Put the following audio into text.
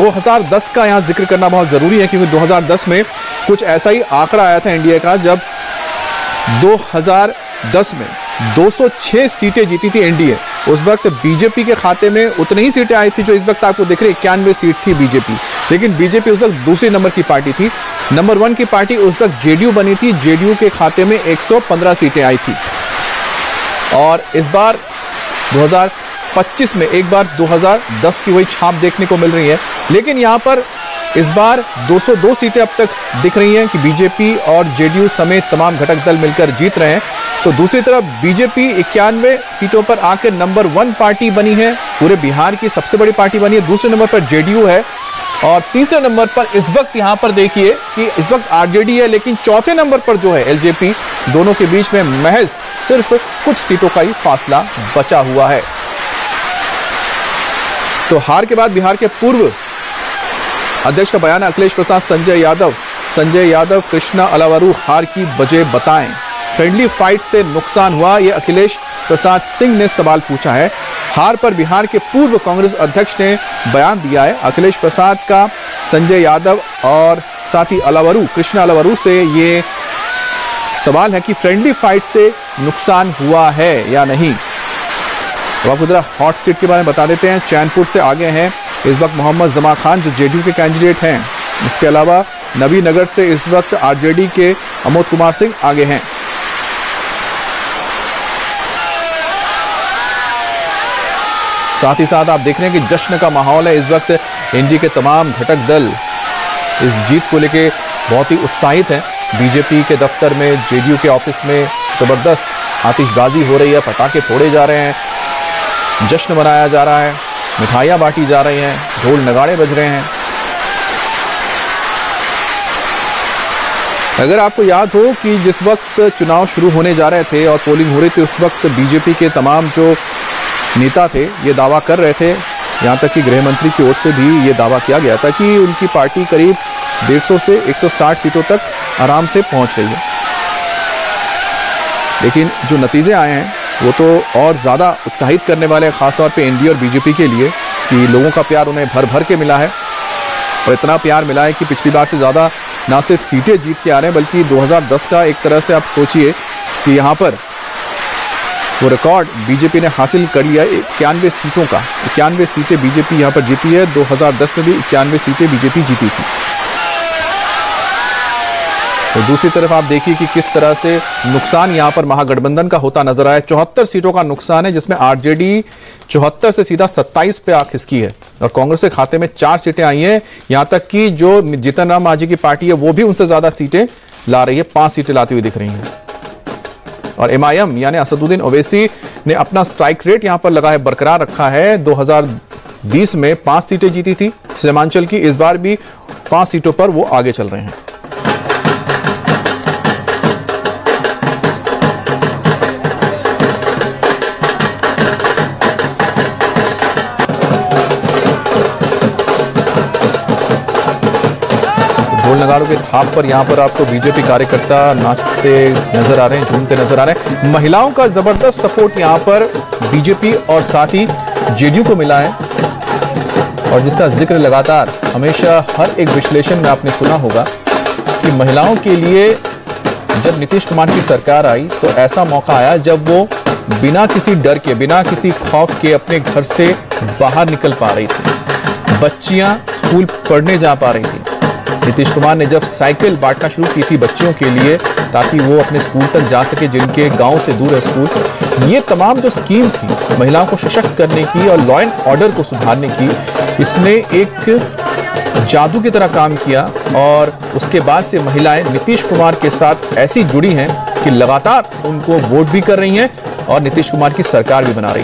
2010 का यहाँ जिक्र करना बहुत जरूरी है, क्योंकि 2010 में कुछ ऐसा ही आंकड़ा आया था एनडीए का, जब 2010 में 206 सीटें जीती थी एनडीए। उस वक्त बीजेपी के खाते में उतनी ही सीटें आई थी जो इस वक्त आपको दिख रही है, 91 सीट थी बीजेपी। लेकिन बीजेपी उस वक्त दूसरे नंबर की पार्टी थी। नंबर 1 की पार्टी उस वक्त जेडीयू बनी थी। जेडीयू के खाते में 115 सीटें आई थी। और इस बार 2025 में एक बार 2010 की वही छाप देखने को मिल रही है। लेकिन यहां पर इस बार 202 सीटें अब तक दिख रही हैं कि बीजेपी और जेडीयू समेत तमाम घटक दल मिलकर जीत रहे हैं। तो दूसरी तरफ बीजेपी 91 सीटों पर आकर नंबर 1 पार्टी बनी है, पूरे बिहार की सबसे बड़ी पार्टी बनी है। दूसरे नंबर पर जेडीयू है और तीसरे नंबर पर इस वक्त यहां पर देखिए कि इस वक्त आरजेडी है, लेकिन चौथे नंबर पर जो है एलजेपी। दोनों के बीच में महज सिर्फ कुछ सीटों का ही फासला बचा हुआ है। तो हार के बाद बिहार के पूर्व अध्यक्ष का बयान, अखिलेश प्रसाद संजय यादव कृष्णा अलावरू हार की वजह बताएं। फ्रेंडली फाइट से नुकसान हुआ, यह अखिलेश प्रसाद सिंह ने सवाल पूछा है। हार पर बिहार के पूर्व कांग्रेस अध्यक्ष ने बयान दिया है। अखिलेश प्रसाद का संजय यादव और साथ ही कृष्णा अलावरू से ये सवाल है कि फ्रेंडली फाइट से नुकसान हुआ है या नहीं। अब आपको जरा हॉट सीट के बारे में बता देते हैं। चैनपुर से आगे हैं इस वक्त मोहम्मद जमा खान, जो जेडीयू के कैंडिडेट हैं। इसके अलावा नबीनगर से इस वक्त आरजेडी के अमोद कुमार सिंह आगे हैं। साथ ही साथ आप देख रहे हैं कि जश्न का माहौल है। इस वक्त एनडीए के तमाम घटक दल इस जीत को लेकर बहुत ही उत्साहित हैं। बीजेपी के दफ्तर में, जेडीयू के ऑफिस में जबरदस्त आतिशबाजी हो रही है, पटाखे फोड़े जा रहे हैं, जश्न मनाया जा रहा है, मिठाइयां बांटी जा रही हैं, ढोल नगाड़े बज रहे हैं। अगर आपको याद हो कि जिस वक्त चुनाव शुरू होने जा रहे थे और पोलिंग हो रही थी, उस वक्त बीजेपी के तमाम जो नेता थे ये दावा कर रहे थे, यहां तक कि गृह मंत्री की ओर से भी ये दावा किया गया था कि उनकी पार्टी करीब 150 से 160 सीटों तक आराम से पहुंच रही है। लेकिन जो नतीजे आए हैं वो तो और ज्यादा उत्साहित करने वाले हैं, खासतौर पे एनडीए और बीजेपी के लिए, कि लोगों का प्यार उन्हें भर भर के मिला है। और इतना प्यार मिला है कि पिछली बार से ज्यादा ना सिर्फ सीटें जीत के आ रहे हैं, बल्कि 2010 का एक तरह से आप सोचिए कि यहाँ पर वो रिकॉर्ड बीजेपी ने हासिल कर लिया है 91 सीटों का। 91 सीटें बीजेपी यहाँ पर जीती है। 2010 में भी 91 सीटें बीजेपी जीती थी। तो दूसरी तरफ आप देखिए कि किस तरह से नुकसान यहां पर महागठबंधन का होता नजर आया। 74 सीटों का नुकसान है, जिसमें आरजेडी 74 से सीधा 27 पे आ खिसकी है और कांग्रेस के खाते में 4 सीटें आई हैं। यहां तक कि जो जीतन राम मांझी की पार्टी है वो भी उनसे ज्यादा सीटें ला रही है, 5 सीटें लाती हुई दिख रही हैं। और एमआईएम यानी असदुद्दीन ओवैसी ने अपना स्ट्राइक रेट यहां पर लगा है, बरकरार रखा है। 2020 में 5 सीटें जीती थी सीमांचल की, इस बार भी 5 सीटों पर वो आगे चल रहे हैं। ढोल नगाड़ों के थाप पर यहां पर आपको बीजेपी कार्यकर्ता नाचते नजर आ रहे हैं, झूमते नजर आ रहे हैं। महिलाओं का जबरदस्त सपोर्ट यहां पर बीजेपी और साथ ही जेडीयू को मिला है, और जिसका जिक्र लगातार हमेशा हर एक विश्लेषण में आपने सुना होगा कि महिलाओं के लिए जब नीतीश कुमार की सरकार आई तो ऐसा मौका आया जब वो बिना किसी डर के, बिना किसी खौफ के अपने घर से बाहर निकल पा रही थी। बच्चियां स्कूल पढ़ने जा पा रही थी। नीतीश कुमार ने जब साइकिल बांटना शुरू की थी बच्चियों के लिए, ताकि वो अपने स्कूल तक जा सके जिनके गांव से दूर है स्कूल, ये तमाम जो स्कीम थी महिलाओं को सशक्त करने की और लॉ एंड ऑर्डर को सुधारने की, इसने एक जादू की तरह काम किया। और उसके बाद से महिलाएं नीतीश कुमार के साथ ऐसी जुड़ी हैं कि लगातार उनको वोट भी कर रही हैं और नीतीश कुमार की सरकार भी बना रही है।